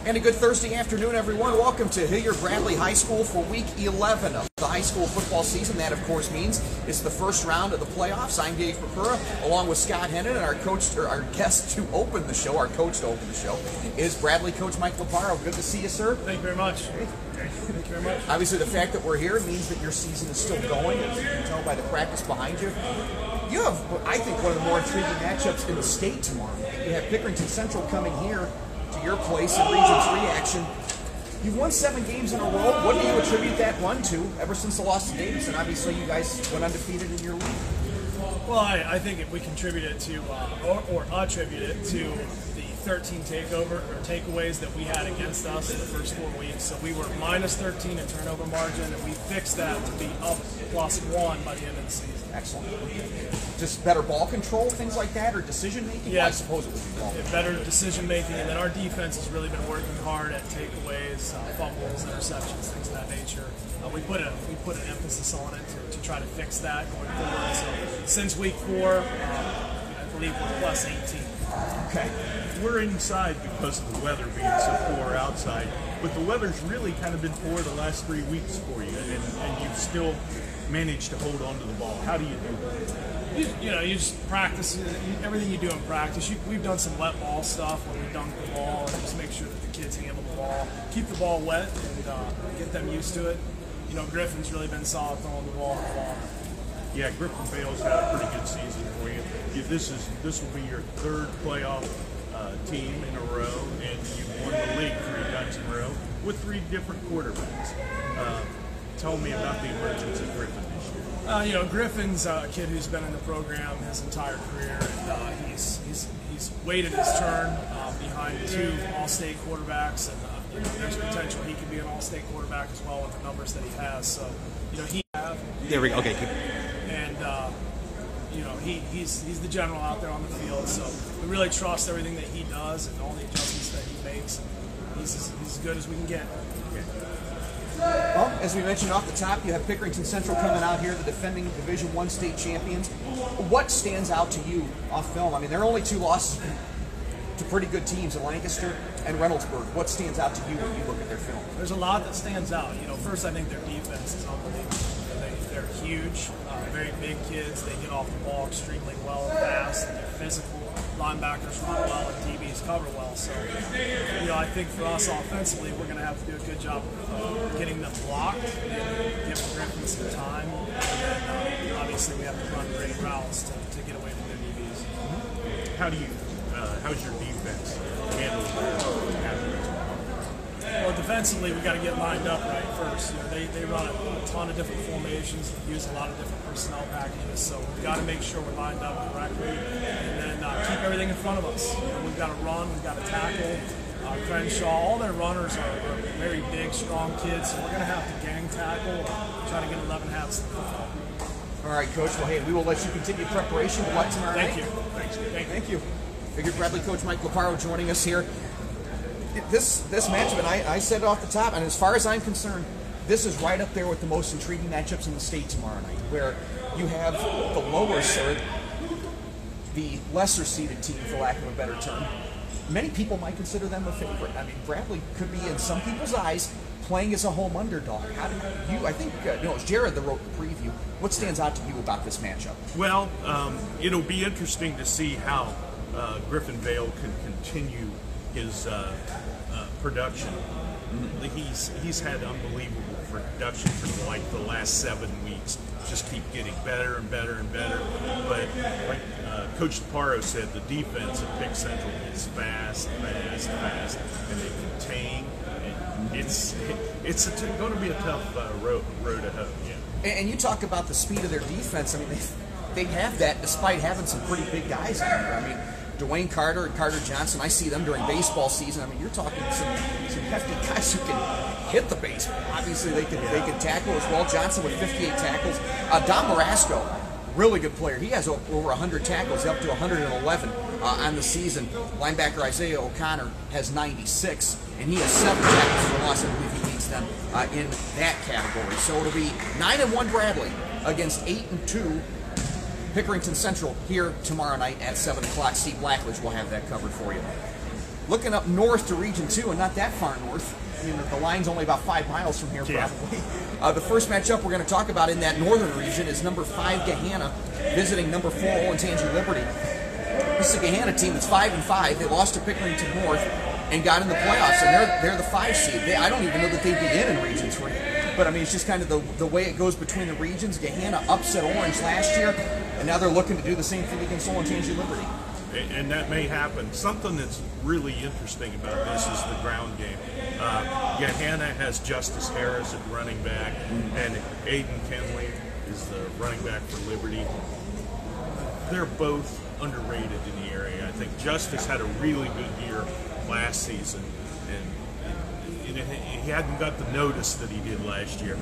And a good Thursday afternoon, everyone. Welcome to Hilliard Bradley High School for Week 11 of the high school football season. That, of course, means it's the first round of the playoffs. I'm Dave Purpura, along with Scott Hennen, and our coach, or our guest to open the show, our coach to open the show, is Bradley coach Mike LoParo. Good to see you, sir. Thank you very much. Thank you very much. Obviously, the fact that we're here means that your season is still going, as you can tell by the practice behind you. You have, I think, one of the more intriguing matchups in the state tomorrow night. You have Pickerington Central coming here to your place in Region 3 action. You've won 7 games in a row. What do you attribute that run to ever since the loss to Davidson? Obviously, you guys went undefeated in your league. Well, I think if we contribute it to, or attribute it to the 13 takeaways that we had against us in the first 4 weeks. So we were minus 13 in turnover margin, and we fixed that to be up +1 by the end of the season. Excellent. Just better ball control, things like that, or decision making? Yeah, well, I suppose it would be ball. Better decision making, and then our defense has really been working hard at takeaways, fumbles, interceptions, things of that nature. We put an emphasis on it to try to fix that going forward. So since week 4, I believe we're +18. Okay. We're inside because of the weather being so poor outside, but the weather's really kind of been poor the last 3 weeks for you, and you've still managed to hold on to the ball. How do you do that? You just practice everything you do in practice. We've done some wet ball stuff when we dunk the ball, and just make sure that the kids handle the ball, keep the ball wet, and get them used to it. Griffin's really been solid throwing the ball. Yeah, Griffin Vale's had a pretty good season for you. This will be your 3rd playoff team in a row, and you've won the league 3 times in a row with 3 different quarterbacks. Tell me about the emergence of Griffin this year. Griffin's a kid who's been in the program his entire career, and he's waited his turn behind 2 All-State quarterbacks, and there's potential he could be an All-State quarterback as well with the numbers that he has. So, There we go. Okay. And he's the general out there on the field, so we really trust everything that he does and all the adjustments that he makes. He's as good as we can get. Well, as we mentioned off the top, you have Pickerington Central coming out here, the defending Division I state champions. What stands out to you off film? I mean, there are only 2 losses to pretty good teams in Lancaster and Reynoldsburg. What stands out to you when you look at their film? There's a lot that stands out. First, I think their defense is unbelievable. They're huge, very big kids. They get off the ball extremely well and fast. They're physical. Linebackers run well and DBs cover well. So, I think for us offensively, we're going to have to do a good job of getting them blocked and giving Griffin some time. And then, obviously, we have to run great routes to get away from their DBs. How's your defense handled that? Well, defensively, we got to get lined up right first. They run a ton of different formations, use a lot of different personnel packages, so we've got to make sure we're lined up correctly, and then keep everything in front of us. We've got to run, we've got to tackle. Crenshaw, all their runners are very big, strong kids, so we're going to have to gang tackle, try to get 11 hats to the football. All right, Coach. Well, hey, we will let you continue preparation. Good luck tomorrow night. Thank you. Hilliard Bradley coach Mike LoParo joining us here. This matchup, and I said it off the top, and as far as I'm concerned, this is right up there with the most intriguing matchups in the state tomorrow night, where you have the lower, or the lesser seeded team, for lack of a better term. Many people might consider them a favorite. I mean, Bradley could be, in some people's eyes, playing as a home underdog. How do you? I think it's Jared that wrote the preview. What stands out to you about this matchup? Well, it'll be interesting to see how Griffin Vale can continue his production. He's had unbelievable production for like the last 7 weeks. Just keep getting better and better and better. But like Coach LoParo said, the defense at Pick Central is fast, and they contain. And it's going to be a tough road to hoe. Yeah. And you talk about the speed of their defense. I mean, they have that despite having some pretty big guys in there. I mean, Dwayne Carter and Carter Johnson, I see them during baseball season. I mean, you're talking some hefty guys who can hit the baseball. Obviously, they can tackle as well. Johnson with 58 tackles. Don Marasco, really good player. He has over 100 tackles, up to 111 on the season. Linebacker Isaiah O'Connor has 96, and he has 7 tackles for loss. I believe he leads them in that category. So it'll be 9-1 Bradley against 8-2 Pickerington Central here tomorrow night at 7 o'clock. Steve Blackledge will have that covered for you. looking up north to Region 2, and not that far north. I mean, the line's only about 5 miles from here, probably. The first matchup we're going to talk about in that northern region is number 5 Gahanna visiting number 4 Olentangy Liberty. This is a Gahanna team that's 5-5. They lost to Pickerington North and got in the playoffs, and they're the 5 seed. I don't even know that they'd be in Region 3. But, I mean, it's just kind of the way it goes between the regions. Gahanna upset Orange last year, and now they're looking to do the same thing against Olentangy Liberty. And that may happen. Something that's really interesting about this is the ground game. Gahanna has Justice Harris at running back, and Aiden Kenley is the running back for Liberty. They're both underrated in the area. I think Justice had a really good year last season, and he hadn't got the notice that he did last year.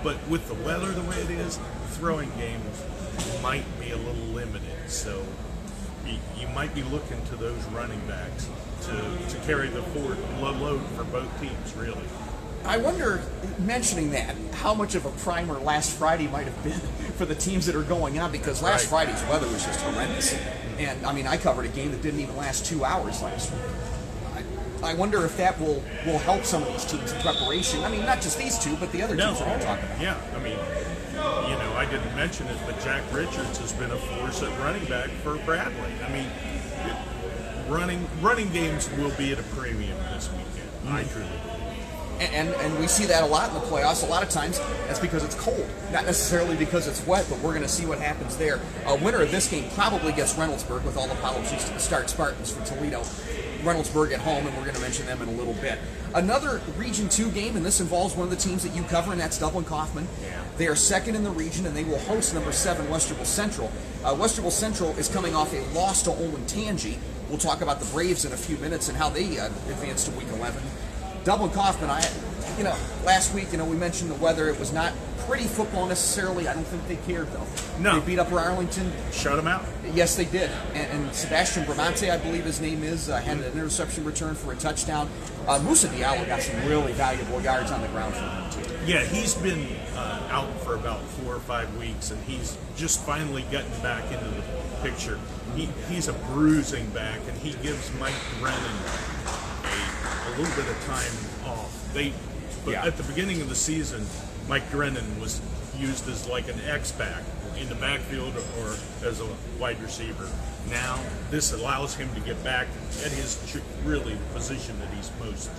But with the weather the way it is, the throwing game might be a little limited. So you might be looking to those running backs to carry the load for both teams, really. I wonder, mentioning that, how much of a primer last Friday might have been for the teams that are going on, because last Friday's weather was just horrendous. And, I mean, I covered a game that didn't even last 2 hours last week. I wonder if that will help some of these teams in preparation. I mean, not just these two, but the other teams we're going to talk about. Yeah, I mean, I didn't mention it, but Jack Richards has been a force at running back for Bradley. I mean, running games will be at a premium this weekend. I truly believe. And we see that a lot in the playoffs. A lot of times that's because it's cold, not necessarily because it's wet, but we're going to see what happens there. Winner of this game probably gets Reynoldsburg, with all apologies to the Start Spartans for Toledo. Reynoldsburg at home, and we're going to mention them in a little bit. Another Region 2 game, and this involves one of the teams that you cover, and that's Dublin Kaufman. Yeah. They are second in the region, and they will host number 7 Westerville Central. Westerville Central is coming off a loss to Olentangy. We'll talk about the Braves in a few minutes and how they advanced to Week 11. Dublin Kaufman, last week, we mentioned the weather. It was not pretty football necessarily. I don't think they cared, though. No. They beat up Arlington. Shut them out. Yes, they did. And Sebastian Bramante, I believe his name is, had an interception return for a touchdown. Musa Diallo got some really valuable yards on the ground for them, too. Yeah, he's been out for about 4 or 5 weeks, and he's just finally getting back into the picture. He's a bruising back, and he gives Mike Brennan a little bit of time off. At the beginning of the season, Mike Drennan was used as like an X-back in the backfield or as a wide receiver. Now, this allows him to get back at his really position that he's most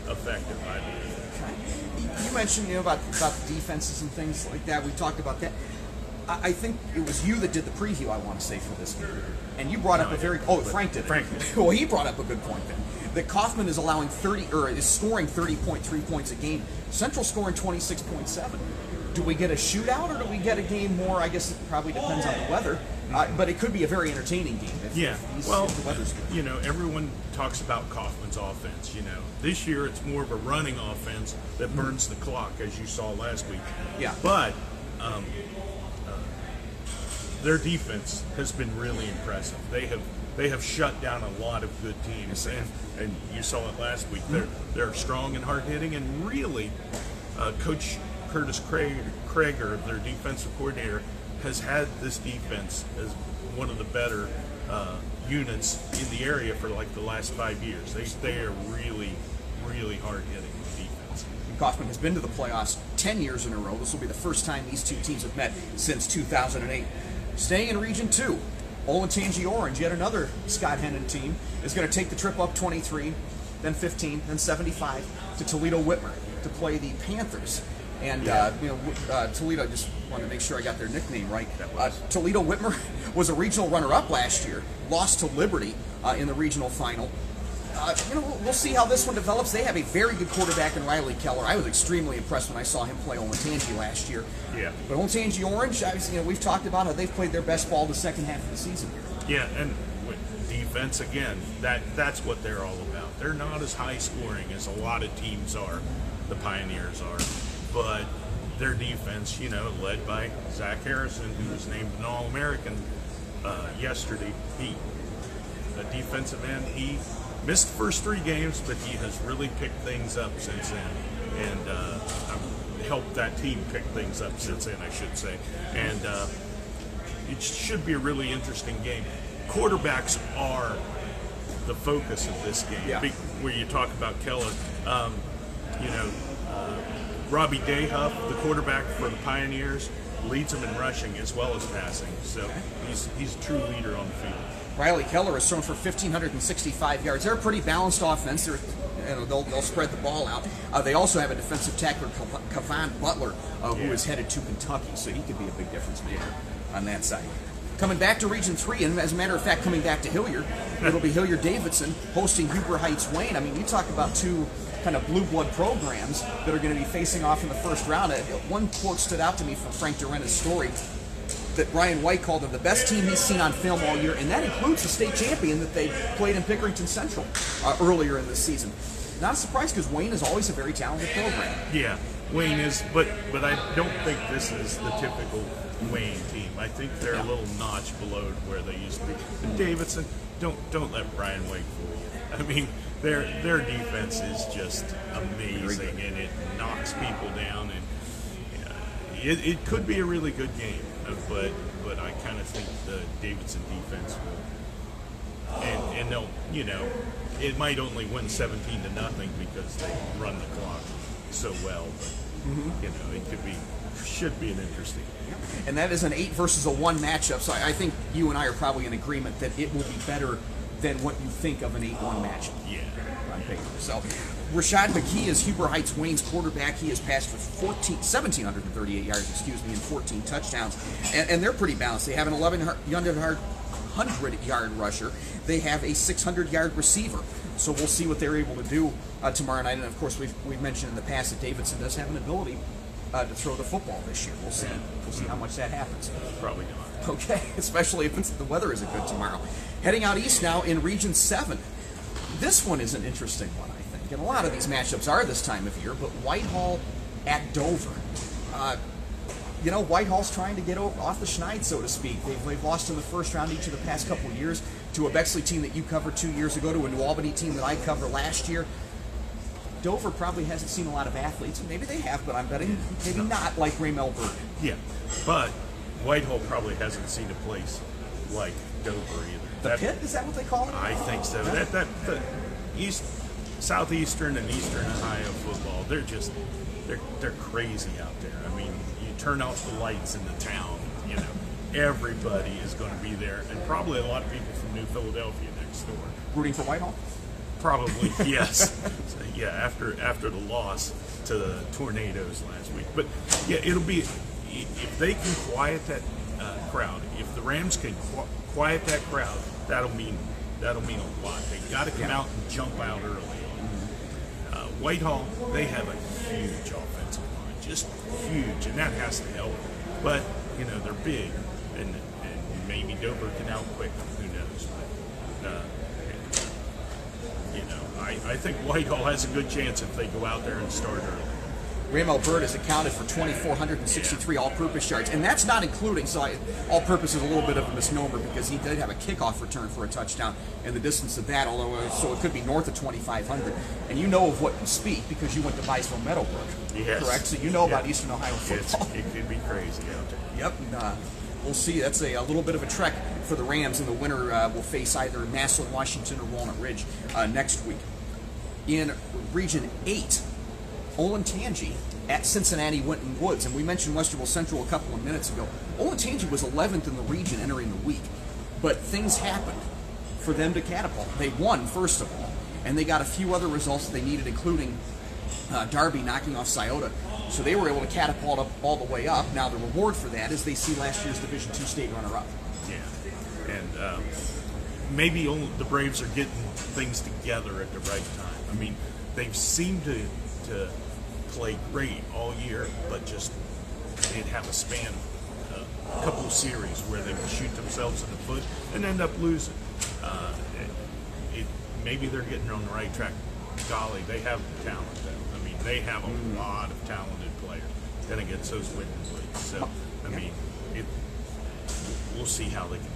effective, I believe. You mentioned about the defenses and things like that. We talked about that. I think it was you that did the preview, I want to say, for this game. And you brought up Frank did. Frank did. Well, he brought up a good point then. That Kaufman is allowing is scoring 30.3 points a game. Central scoring 26.7. Do we get a shootout, or do we get a game more? I guess it probably depends on the weather. But it could be a very entertaining game if the weather's good. Everyone talks about Kaufman's offense. This year it's more of a running offense that burns the clock, as you saw last week. Yeah. But their defense has been really impressive. They have shut down a lot of good teams, and you saw it last week. They're strong and hard hitting, and really, Coach Curtis Krager, their defensive coordinator, has had this defense as one of the better units in the area for like the last 5 years. They are really, really hard hitting defense. Kaufman has been to the playoffs 10 years in a row. This will be the first time these two teams have met since 2008. Staying in Region 2, Olentangy Orange, yet another Scott Hennen team, is going to take the trip up 23, then 15, then 75 to Toledo Whitmer to play the Panthers. And Toledo, I just wanted to make sure I got their nickname right. Toledo Whitmer was a regional runner-up last year, lost to Liberty in the regional final. We'll see how this one develops. They have a very good quarterback in Riley Keller. I was extremely impressed when I saw him play Olentangy last year. Yeah. But Olentangy Orange, we've talked about how they've played their best ball the second half of the season. Yeah, and with defense, again, that's what they're all about. They're not as high scoring as a lot of teams are, the Pioneers are, but their defense, led by Zach Harrison, who was named an All-American yesterday. A defensive end, he missed the first 3 games, but he has really picked things up since then, and helped that team pick things up since then, I should say. And it should be a really interesting game. Quarterbacks are the focus of this game. Yeah. Where you talk about Keller, Robbie Dayhuff, the quarterback for the Pioneers, leads them in rushing as well as passing. So he's a true leader on the field. Riley Keller has thrown for 1,565 yards. They're a pretty balanced offense. They'll spread the ball out. They also have a defensive tackler, Kavan Butler, who is headed to Kentucky, so he could be a big difference maker on that side. Coming back to Region 3, and as a matter of fact, coming back to Hilliard, it'll be Hilliard Davidson hosting Huber Heights Wayne. I mean, you talk about two kind of blue blood programs that are going to be facing off in the first round. One quote stood out to me from Frank Durena's story that Ryan White called them the best team he's seen on film all year, and that includes the state champion that they played in Pickerington Central earlier in this season. Not a surprise because Wayne is always a very talented program. Yeah, Wayne is, but I don't think this is the typical Wayne team. I think they're a little notch below where they used to be. And Davidson, don't let Ryan White fool you. I mean, their defense is just amazing, and it knocks people down, and it could be a really good game. But I kind of think the Davidson defense will, and they'll, it might only win 17-0 because they run the clock so well. But it should be an interesting game. And that is an 8 versus a 1 matchup. So I think you and I are probably in agreement that it will be better than what you think of an 8-1 matchup. Yeah. On paper. So Rashad McKee is Huber Heights Wayne's quarterback. He has passed for 1,738 yards, and 14 touchdowns. And they're pretty balanced. They have an 1,100-yard rusher. They have a 600-yard receiver. So we'll see what they're able to do tomorrow night. And of course, we've mentioned in the past that Davidson does have an ability to throw the football this year. We'll see. We'll see how much that happens. Probably not. Okay, especially if the weather isn't good tomorrow. Heading out east now in Region 7. This one is an interesting one, I think. And a lot of these matchups are this time of year, but Whitehall at Dover. Whitehall's trying to get off the schneid, so to speak. They've lost in the first round each of the past couple of years to a Bexley team that you covered 2 years ago, to a New Albany team that I covered last year. Dover probably hasn't seen a lot of athletes. Maybe they have, but I'm betting maybe not like Raymel Bird. Yeah, but Whitehall probably hasn't seen a place like Dover either. The Pit? Is that what they call it? I think so. The Southeastern and Eastern Ohio football, they're crazy out there. I mean, you turn off the lights in the town, everybody is going to be there, and probably a lot of people from New Philadelphia next door. Rooting for Whitehall? Probably, yes. So, yeah, after the loss to the Tornadoes last week. But yeah, it'll be, if they can quiet that crowd, if the Rams can quiet that crowd, that'll mean a lot. They got to come out and jump out early on. Whitehall, they have a huge offensive line, just huge, and that has to help. But they're big, and maybe Dover can outquick them. Who knows? But, I think Whitehall has a good chance if they go out there and start early. Raymel Bird has accounted for 2,463 all-purpose yards, and that's not including, all-purpose is a little bit of a misnomer because he did have a kickoff return for a touchdown in the distance of that, so it could be north of 2,500. And you know of what you speak because you went to Byesville Meadowbrook, yes. Correct? So you know about Eastern Ohio football. It could be crazy out there. Yep. We'll see. That's a little bit of a trek for the Rams in the winter. We'll face either Massillon, Washington, or Walnut Ridge next week. In Region 8, Olentangy at Cincinnati Winton Woods. And we mentioned Westerville Central a couple of minutes ago. Olentangy was 11th in the region entering the week. But things happened for them to catapult. They won, first of all, and they got a few other results that they needed, including Darby knocking off Scioto. So they were able to catapult up all the way up. Now the reward for that is they see last year's Division II state runner-up. Yeah, and maybe the Braves are getting things together at the right time. I mean, they've seemed to play great all year, but just they'd have a span, a couple of series where they would shoot themselves in the foot and end up losing. Maybe they're getting on the right track. Golly, they have the talent, though. I mean, they have a lot of talented players. Then against those winning leagues. So, we'll see how they can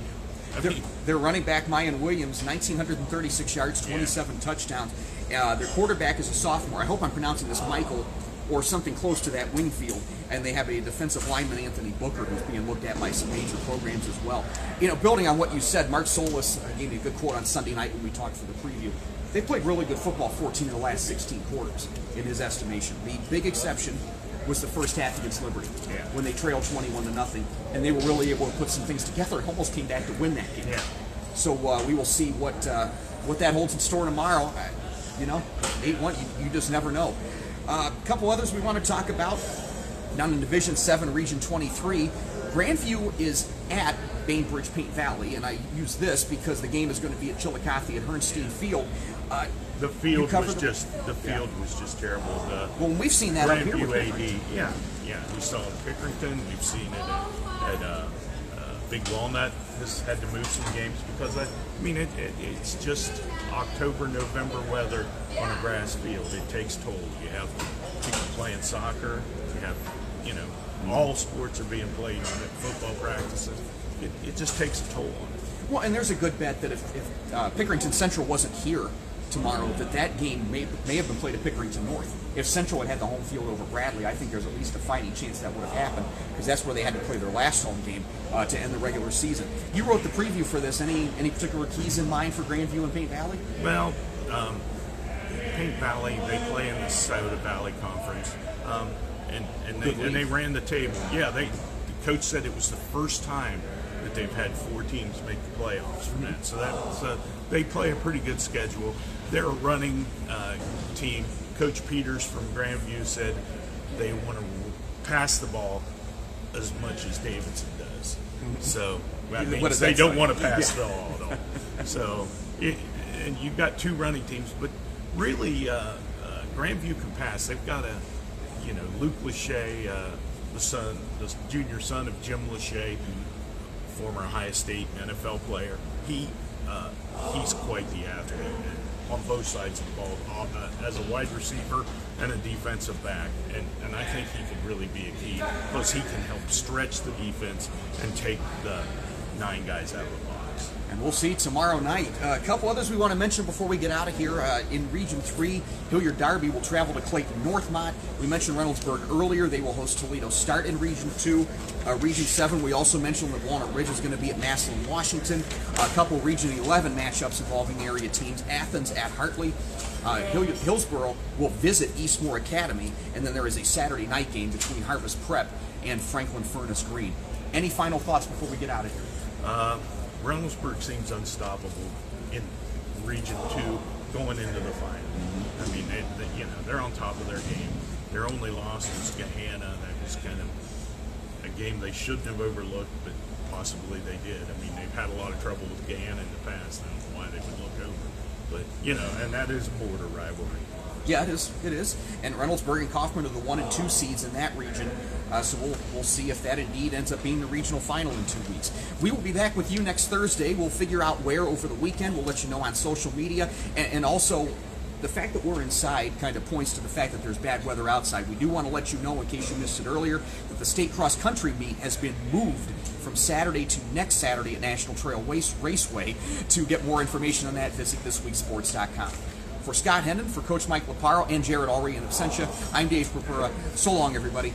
do. Their running back, Mayan Williams, 1,936 yards, 27 touchdowns. Their quarterback is a sophomore. I hope I'm pronouncing this, Michael or something close to that wing field, and they have a defensive lineman, Anthony Booker, who's being looked at by some major programs as well. You know, building on what you said, Mark Solis gave me a good quote on Sunday night when we talked for the preview. They played really good football 14 of the last 16 quarters, in his estimation. The big exception was the first half against Liberty, when they trailed 21-0, and they were really able to put some things together. It almost came back to win that game. So we will see what that holds in store tomorrow. You know, 8-1, you just never know. A couple others we want to talk about. Down in Division 7, Region 23, Grandview is at Bainbridge Paint Valley, and I use this because the game is going to be at Chillicothe at Hernstein Field. The field was just terrible. Well, we've seen that up here with AD. Yeah. We saw it at Pickerington. We've seen it at Big Walnut has had to move some games because it's just October, November weather on a grass field. It takes toll. You have people playing soccer. You have, all sports are being played on it. Football practices. It just takes a toll on it. Well, and there's a good bet that if Pickerington Central wasn't here tomorrow, that game may have been played at Pickerington North. If Central had the home field over Bradley, I think there's at least a fighting chance that would have happened, because that's where they had to play their last home game to end the regular season. You wrote the preview for this. Any particular keys in mind for Grandview and Paint Valley? Well, Paint Valley, they play in the Souda Valley Conference, and they ran the table. Yeah, the coach said it was the first time that they've had 4 teams make the playoffs from that. So they play a pretty good schedule. They're a running team. Coach Peters from Grandview said they want to pass the ball as much as Davidson does. So that means they don't want to pass the ball at all. So, and you've got 2 running teams, but really Grandview can pass. They've got Luke Lachey, the junior son of Jim Lachey, former Ohio State NFL player. He's quite the athlete on both sides of the ball, as a wide receiver and a defensive back, and I think he can really be a key. Plus, he can help stretch the defense and take the 9 guys out of the box. And we'll see tomorrow night. A couple others we want to mention before we get out of here. In Region 3, Hilliard Derby will travel to Clayton Northmont. We mentioned Reynoldsburg earlier. They will host Toledo Start in Region 2. Region 7, we also mentioned that Walnut Ridge is going to be at Massillon, Washington. A couple Region 11 matchups involving area teams. Athens at Hartley. Hillsborough will visit Eastmore Academy. And then there is a Saturday night game between Harvest Prep and Franklin Furnace Green. Any final thoughts before we get out of here? Reynoldsburg seems unstoppable in Region 2 going into the final. I mean, they're on top of their game. Their only loss was Gahanna. That was kind of a game they shouldn't have overlooked, but possibly they did. I mean, they've had a lot of trouble with Gahanna in the past. I don't know why they would look over. But, and that is a border rivalry. Yeah, it is. And Reynoldsburg and Kaufman are the 1 and 2 seeds in that region. So we'll see if that indeed ends up being the regional final in 2 weeks. We will be back with you next Thursday. We'll figure out where over the weekend. We'll let you know on social media. And also, the fact that we're inside kind of points to the fact that there's bad weather outside. We do want to let you know, in case you missed it earlier, that the state cross-country meet has been moved from Saturday to next Saturday at National Trail Raceway. To get more information on that, visit thisweeksports.com. For Scott Hennen, for Coach Mike LoParo, and Jared Ulrey in absentia, I'm Dave Purpura. So long, everybody.